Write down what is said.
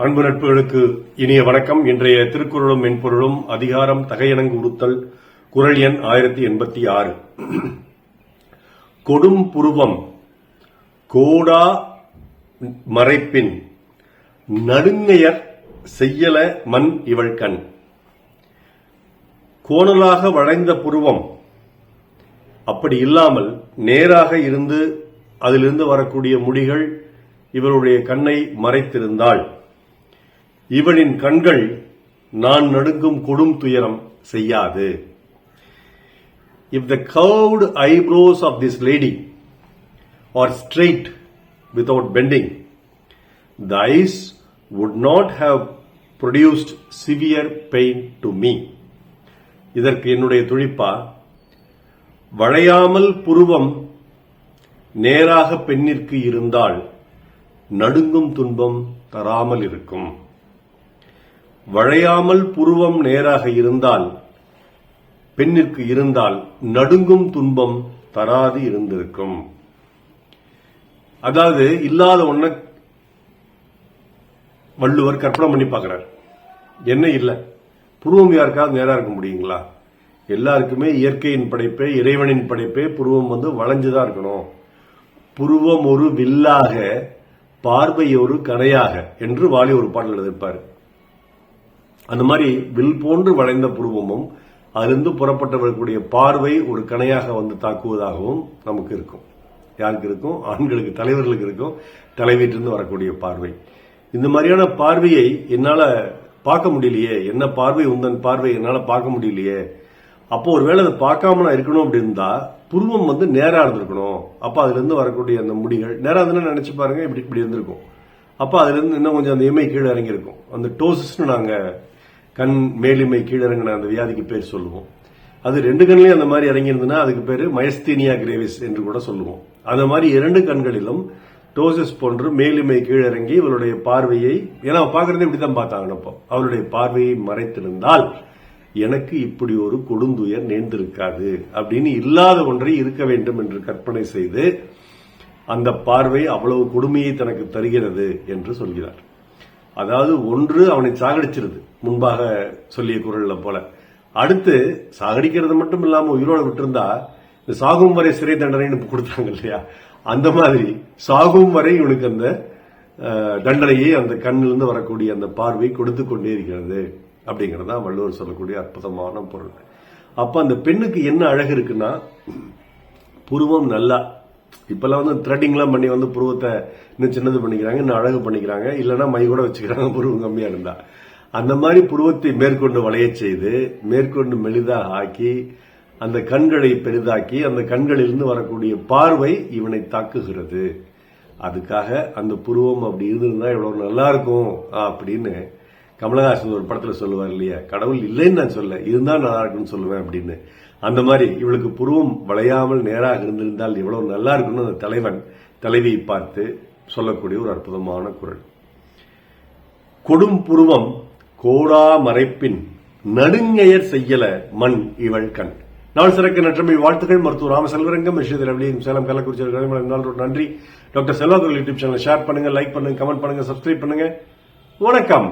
அன்பு நட்புகளுக்கு இனிய வணக்கம். இன்றைய திருக்குறளும் மென்பொருளும் அதிகாரம் தகையணங்கு உறுத்தல், குறள் எண் 1086. கொடும் புருவம் கோடா மறைப்பின் நடுங்கையர் செய்யல மண் இவள் கண். கோணலாக வளைந்த புருவம் அப்படி இல்லாமல் நேராக இருந்து அதிலிருந்து வரக்கூடிய முடிகள் இவருடைய கண்ணை மறைத்திருந்தால் இவளின் கண்கள் நான் நடுங்கும் கொடும் துயரம் செய்யாது. If the curved eyebrows of this lady are straight without bending, the eyes would not have produced severe pain to me. இதற்கு என்னுடைய துளிப்பா, வளையாமல் புருவம் நேராக பெண்ணிற்கு இருந்தால் நடுங்கும் துன்பம் தராமல் இருக்கும். வளையாமல் புருவம் நேராக இருந்தால் பெண்ணிற்கு இருந்தால் நடுங்கும் துன்பம் தராது இருந்திருக்கும். அதாவது இல்லாத ஒன்ன வள்ளுவர் கற்பனை பண்ணி பார்க்கிறார். என்ன இல்லை, புருவம் யாருக்காவது நேரா இருக்க முடியுங்களா? எல்லாருக்குமே இயற்கையின் படைப்பே, இறைவனின் படைப்பே புருவம் வளைஞ்சுதான் இருக்கணும். புருவம் ஒரு வில்லாக, பார்வை ஒரு கணையாக என்று வாலி ஒரு பாடல் எழுதியிருப்பார். அந்த மாதிரி வில் போன்று வளைந்த புருவமும் அதிலிருந்து புறப்பட்டு வரக்கூடிய பார்வை ஒரு கணையாக தாக்குவதாகவும் நமக்கு இருக்கும். யாருக்கு இருக்கும்? ஆண்களுக்கு, தலைவர்களுக்கு இருக்கும். தலைவீட்டிலிருந்து வரக்கூடிய பார்வை. இந்த மாதிரியான பார்வையை என்னால பார்க்க முடியலையே, என்ன பார்வை உந்தன் பார்வை என்னால பார்க்க முடியலையே. அப்போ ஒருவேளை அதை பார்க்காம நான் இருக்கணும் அப்படி இருந்தா புருவம் நேரா இருந்திருக்கணும். அப்ப அதுல இருந்து வரக்கூடிய அந்த முடிகள் நேரா இருந்தா நினைச்சு பாருங்க, இப்படி இப்படி இருந்திருக்கும். அப்ப அதுல இருந்து இன்னும் கொஞ்சம் அந்த இமை கீழே இறங்கி இருக்கும். அந்த டோசிஸ்னு நாங்க கண் மேலிமை கீழிறங்கின அந்த வியாதிக்கு பேர் சொல்லுவோம். அது ரெண்டு கண்ணிலையும் அந்த மாதிரி இறங்கியிருந்ததுன்னா அதுக்கு பேரு மயஸ்தீனியா கிரேவிஸ் என்று கூட சொல்லுவோம். அந்த மாதிரி இரண்டு கண்களிலும் டோசிஸ் போன்று மேலிமை கீழிறங்கி இவருடைய பார்வையை, ஏன்னா பாக்குறதே இப்படிதான் பார்த்தாங்க, அவருடைய பார்வையை மறைத்திருந்தால் எனக்கு இப்படி ஒரு கொடுந்துயர் நேர்ந்திருக்காது அப்படின்னு இல்லாத ஒன்றை இருக்க வேண்டும் என்று கற்பனை செய்து அந்த பார்வை அவ்வளவு கொடுமையை தனக்கு தருகிறது என்று சொல்கிறார். அதாவது ஒன்று அவனை சாகடிச்சிருது, முன்பாக சொல்லிய குரல்ல போல. அடுத்து சாகடிக்கிறது மட்டும் இல்லாம உயிரோட விட்டிருந்தா இந்த சாகும் வரை சிறை தண்டனைன்னு கொடுத்தாங்க இல்லையா, அந்த மாதிரி சாகும் வரை இவனுக்கு அந்த தண்டனையை அந்த கண்ணிலிருந்து வரக்கூடிய அந்த பார்வை கொடுத்து கொண்டே இருக்கிறது அப்படிங்கறதா வள்ளுவர் சொல்லக்கூடிய அற்புதமான பொருள். அப்ப அந்த பெண்ணுக்கு என்ன அழகு இருக்குன்னா, புருவம் நல்லா, இப்பெல்லாம் த்ரெட்டிங் எல்லாம் பண்ணி புருவத்தை இன்னும் சின்னது பண்ணிக்கிறாங்க, இன்னும் அழகு பண்ணிக்கிறாங்க, இல்லைன்னா மை கூட வச்சுக்கிறாங்க புருவம் கம்மியா இருந்தா. அந்த மாதிரி புருவத்தை மேற்கொண்டு வளைய செய்து மேற்கொண்டு மெலிதாக ஆக்கி அந்த கண்களை பெரிதாக்கி அந்த கண்களிலிருந்து வரக்கூடிய பார்வை இவனை தாக்குகிறது. அதுக்காக அந்த புருவம் அப்படி இருந்திருந்தா எவ்வளவு நல்லா இருக்கும் அப்படின்னு கமலஹாசன் ஒரு படத்துல சொல்லுவார் இல்லையா, கடவுள் இல்லைன்னு நான் சொல்ல, இருந்தா நல்லா இருக்குன்னு சொல்லுவேன் அப்படின்னு. அந்த மாதிரி இவளுக்கு புருவம் வளையாமல் நேராக இருந்திருந்தால் எவ்வளவு நல்லா இருக்குன்னு அந்த தலைவன் தலைவியை பார்த்து சொல்லக்கூடிய ஒரு அற்புதமான குறள். கொடும் புருவம் கோடா மறைப்பின் நடுங்கையர் செய்யல மண் இவள் கண். நாள் சிறக்க நற்றமை வாழ்த்துக்கள். மருத்துவர் ராம செல்வரங்கம், சேலம் கள்ளக்குறிச்சி. நன்றி. டாக்டர் செல்வா குரல் யூடியூப் சேனல் ஷேர் பண்ணுங்க, லைக் பண்ணுங்க, கமெண்ட் பண்ணுங்க, சப்ஸ்கிரைப் பண்ணுங்க. வணக்கம்.